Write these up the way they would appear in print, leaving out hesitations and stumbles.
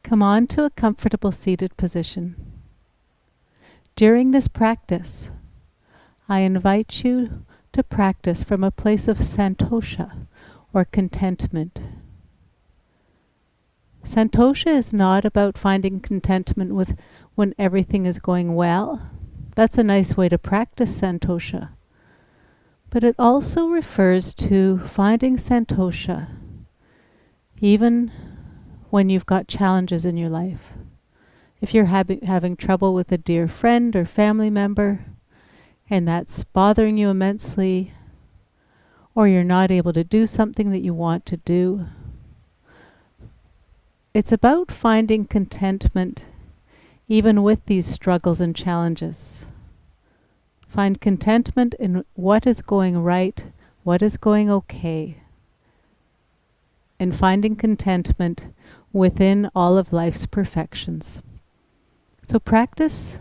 Come on to a comfortable seated position. During this practice, I invite you to practice from a place of Santosha, or contentment. Santosha is not about finding contentment with when everything is going well. That's a nice way to practice Santosha. But it also refers to finding Santosha even when you've got challenges in your life. If you're having trouble with a dear friend or family member, and that's bothering you immensely, or you're not able to do something that you want to do, it's about finding contentment even with these struggles and challenges. Find contentment in what is going right, what is going okay, and finding contentment within all of life's perfections. So practice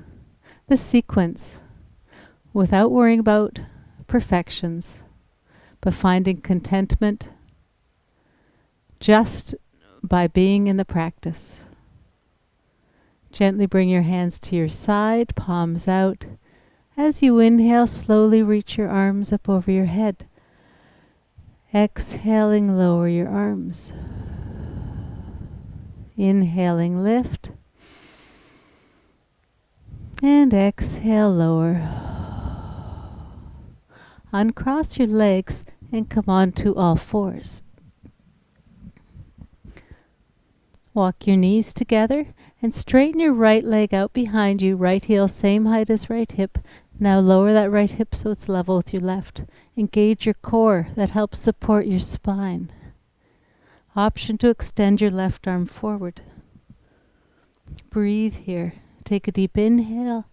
the sequence without worrying about perfections, but finding contentment just by being in the practice. Gently bring your hands to your side, palms out. As you inhale, slowly reach your arms up over your head. Exhaling, lower your arms. Inhaling, lift. And exhale, lower. Uncross your legs and come on to all fours. Walk your knees together and straighten your right leg out behind you, right heel same height as right hip. Now lower that right hip so it's level with your left. Engage your core, that helps support your spine. Option to extend your left arm forward. Breathe here. Take a deep inhale.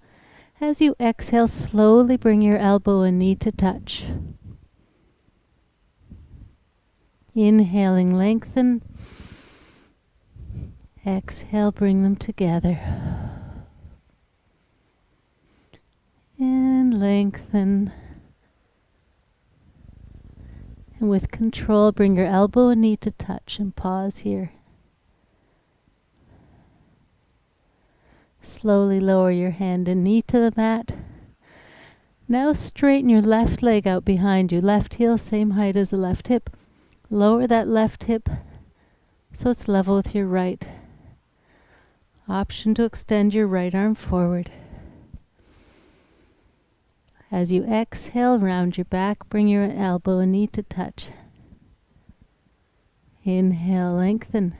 As you exhale, slowly bring your elbow and knee to touch. Inhaling, lengthen. Exhale, bring them together. And lengthen. And with control, bring your elbow and knee to touch and pause here. Slowly lower your hand and knee to the mat. Now straighten your left leg out behind you. Left heel, same height as the left hip. Lower that left hip so it's level with your right. Option to extend your right arm forward. As you exhale, round your back, bring your elbow and knee to touch. Inhale, lengthen.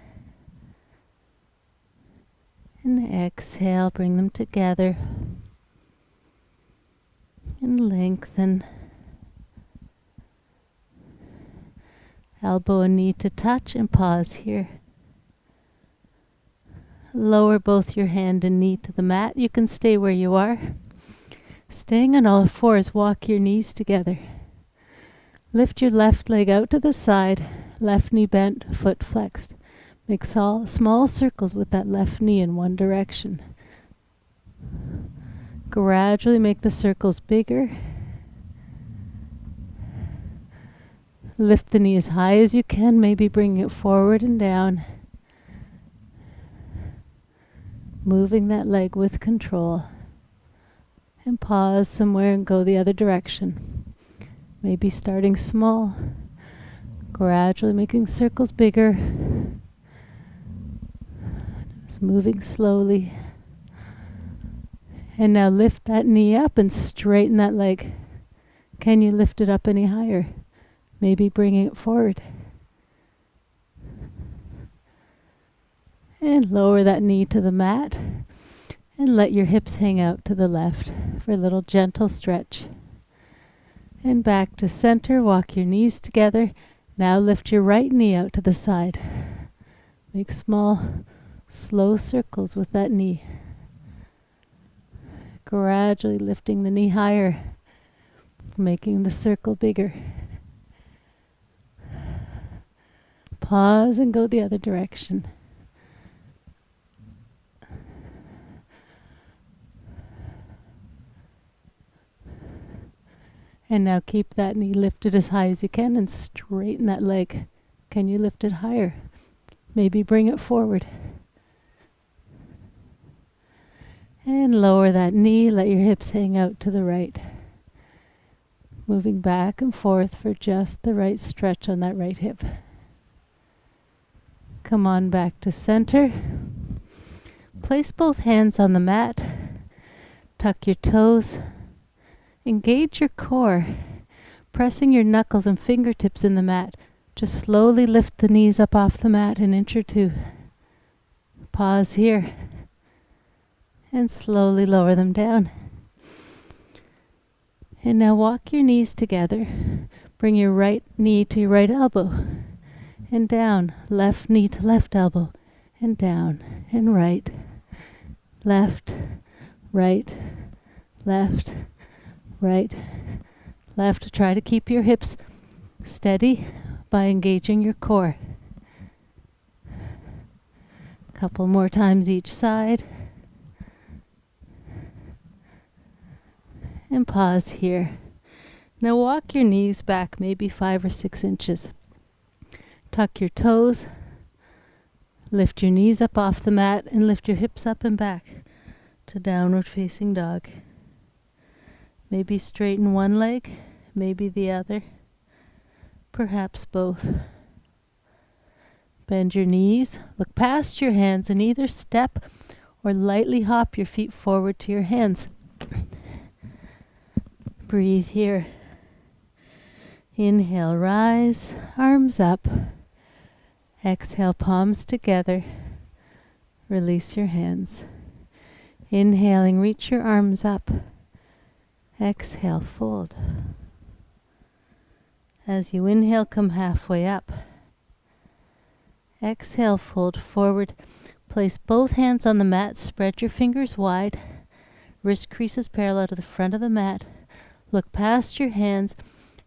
And exhale, bring them together. And lengthen. Elbow and knee to touch and pause here. Lower both your hand and knee to the mat. You can stay where you are. Staying on all fours, walk your knees together. Lift your left leg out to the side, left knee bent, foot flexed. Make small circles with that left knee in one direction. Gradually make the circles bigger. Lift the knee as high as you can, maybe bring it forward and down. Moving that leg with control. And pause somewhere and go the other direction. Maybe starting small. Gradually making circles bigger. Just moving slowly. And now lift that knee up and straighten that leg. Can you lift it up any higher? Maybe bringing it forward. And lower that knee to the mat. And let your hips hang out to the left for a little gentle stretch. And back to center. Walk your knees together. Now lift your right knee out to the side. Make small, slow circles with that knee. Gradually lifting the knee higher, making the circle bigger. Pause and go the other direction. And now keep that knee lifted as high as you can and straighten that leg. Can you lift it higher? Maybe bring it forward. And lower that knee, let your hips hang out to the right. Moving back and forth for just the right stretch on that right hip. Come on back to center. Place both hands on the mat. Tuck your toes. Engage your core, pressing your knuckles and fingertips in the mat. Just slowly lift the knees up off the mat an inch or two. Pause here. And slowly lower them down. And now walk your knees together. Bring your right knee to your right elbow. And down. Left knee to left elbow. And down. And right. Left. Right. Left. Right. Left. Try to keep your hips steady by engaging your core. Couple more times each side. And pause here. Now walk your knees back maybe 5 or 6 inches. Tuck your toes. Lift your knees up off the mat and lift your hips up and back to downward facing dog. Maybe straighten one leg, maybe the other, perhaps both. Bend your knees, look past your hands and either step or lightly hop your feet forward to your hands. Breathe here. Inhale, rise, arms up. Exhale, palms together. Release your hands. Inhaling, reach your arms up. Exhale, fold. As you inhale, come halfway up. Exhale, fold forward. Place both hands on the mat. Spread your fingers wide. Wrist creases parallel to the front of the mat. Look past your hands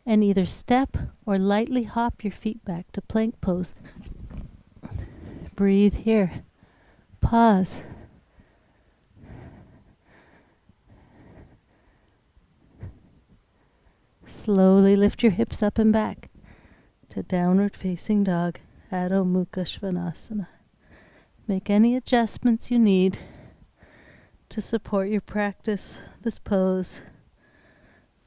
and either step or lightly hop your feet back to plank pose. Breathe here. Pause. Slowly lift your hips up and back to downward facing dog, Adho Mukha Svanasana. Make any adjustments you need to support your practice, this pose.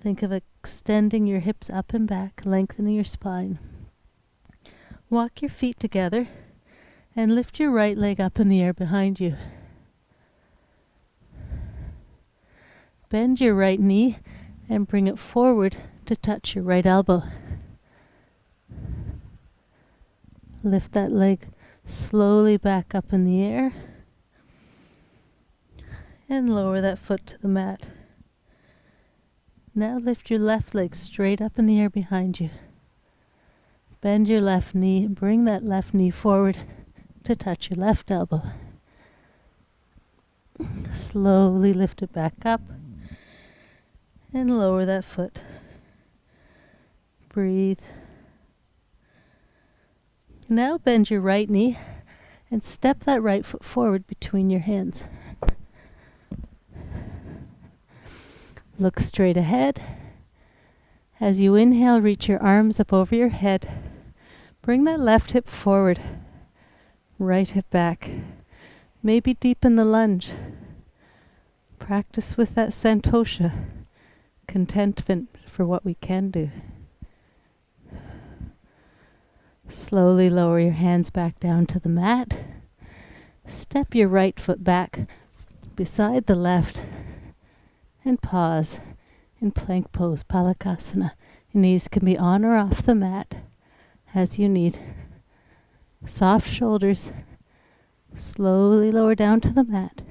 Think of extending your hips up and back, lengthening your spine. Walk your feet together and lift your right leg up in the air behind you. Bend your right knee and bring it forward to touch your right elbow. Lift that leg slowly back up in the air and lower that foot to the mat. Now lift your left leg straight up in the air behind you. Bend your left knee and bring that left knee forward to touch your left elbow. Slowly lift it back up and lower that foot. Breathe. Now bend your right knee and step that right foot forward between your hands. Look straight ahead. As you inhale, reach your arms up over your head. Bring that left hip forward, right hip back. Maybe deepen the lunge. Practice with that Santosha, contentment for what we can do. Slowly lower your hands back down to the mat. Step your right foot back beside the left and pause in plank pose, Palakasana. Your knees can be on or off the mat as you need. Soft shoulders. Slowly lower down to the mat.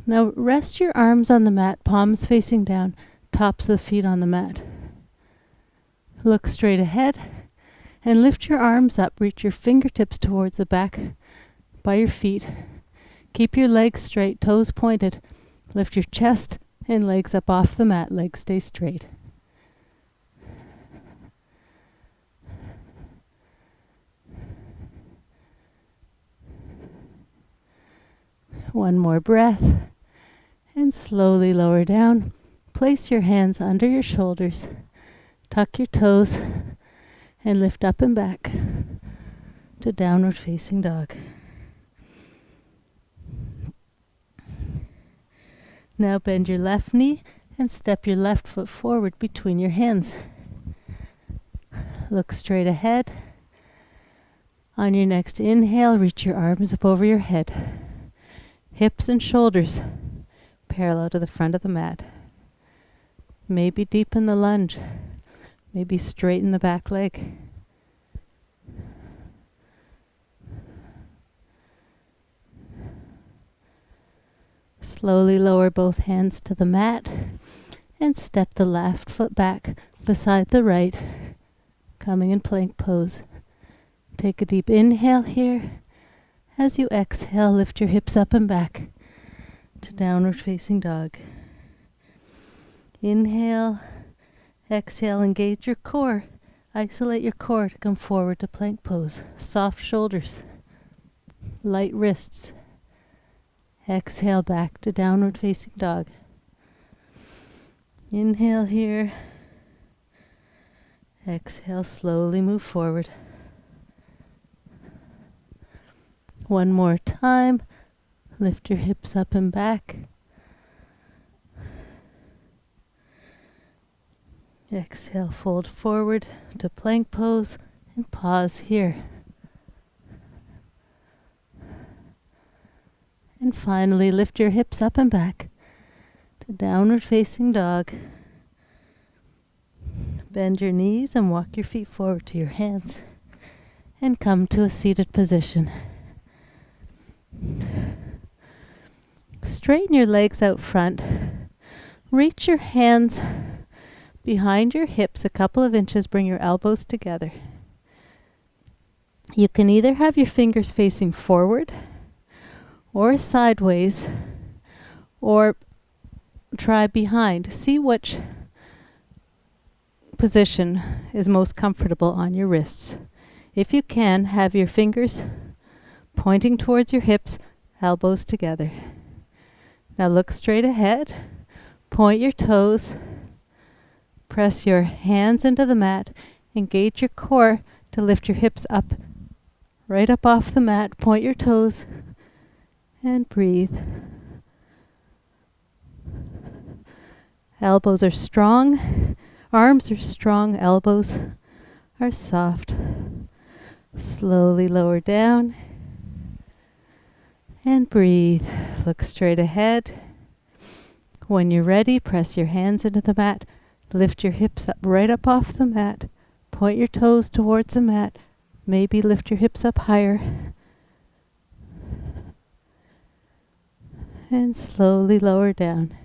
Now rest your arms on the mat, palms facing down, tops of the feet on the mat. Look straight ahead and lift your arms up. Reach your fingertips towards the back by your feet. Keep your legs straight, toes pointed. Lift your chest and legs up off the mat. Legs stay straight. One more breath. And slowly lower down. Place your hands under your shoulders. Tuck your toes and lift up and back to downward facing dog. Now bend your left knee and step your left foot forward between your hands. Look straight ahead. On your next inhale, reach your arms up over your head. Hips and shoulders parallel to the front of the mat. Maybe deepen the lunge. Maybe straighten the back leg. Slowly lower both hands to the mat and step the left foot back beside the right, coming in plank pose. Take a deep inhale here. As you exhale, lift your hips up and back to downward facing dog. Inhale, exhale, engage your core. Isolate your core to come forward to plank pose. Soft shoulders, light wrists. Exhale back to downward facing dog. Inhale here. Exhale, slowly move forward. One more time. Lift your hips up and back. Exhale, fold forward to plank pose and pause here. And finally, lift your hips up and back to downward facing dog. Bend your knees and walk your feet forward to your hands and come to a seated position. Straighten your legs out front. Reach your hands behind your hips a couple of inches. Bring your elbows together. You can either have your fingers facing forward or sideways, or try behind. See which position is most comfortable on your wrists. If you can, have your fingers pointing towards your hips, elbows together. Now look straight ahead, point your toes, press your hands into the mat, engage your core to lift your hips up, right up off the mat, point your toes, and breathe. Elbows are strong, arms are strong, elbows are soft. Slowly lower down and breathe. Look straight ahead. When you're ready, press your hands into the mat, lift your hips up right up off the mat, point your toes towards the mat, maybe lift your hips up higher. And slowly lower down.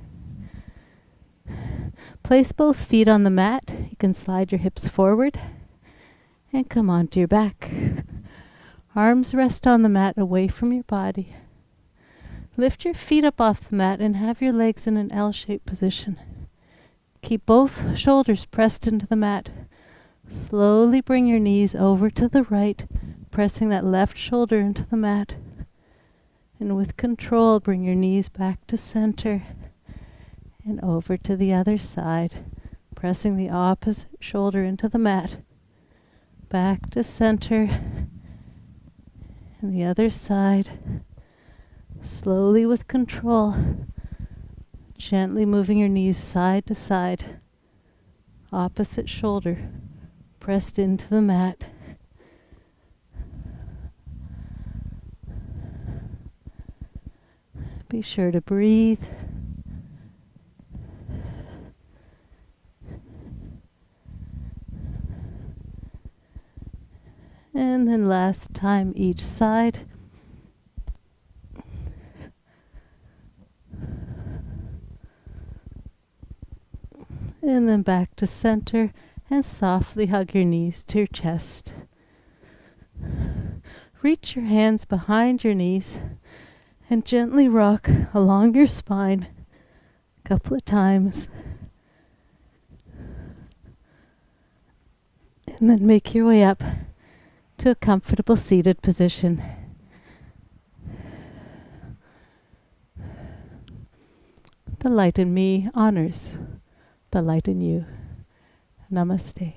Place both feet on the mat. You can slide your hips forward and come onto your back. Arms rest on the mat away from your body. Lift your feet up off the mat and have your legs in an L-shaped position. Keep both shoulders pressed into the mat. Slowly bring your knees over to the right, pressing that left shoulder into the mat. And with control, bring your knees back to center and over to the other side, pressing the opposite shoulder into the mat. Back to center and the other side. Slowly with control, gently moving your knees side to side, opposite shoulder pressed into the mat. Be sure to breathe. And then last time each side. And then back to center and softly hug your knees to your chest. Reach your hands behind your knees and gently rock along your spine a couple of times. And then make your way up to a comfortable seated position. The light in me honors the light in you. Namaste.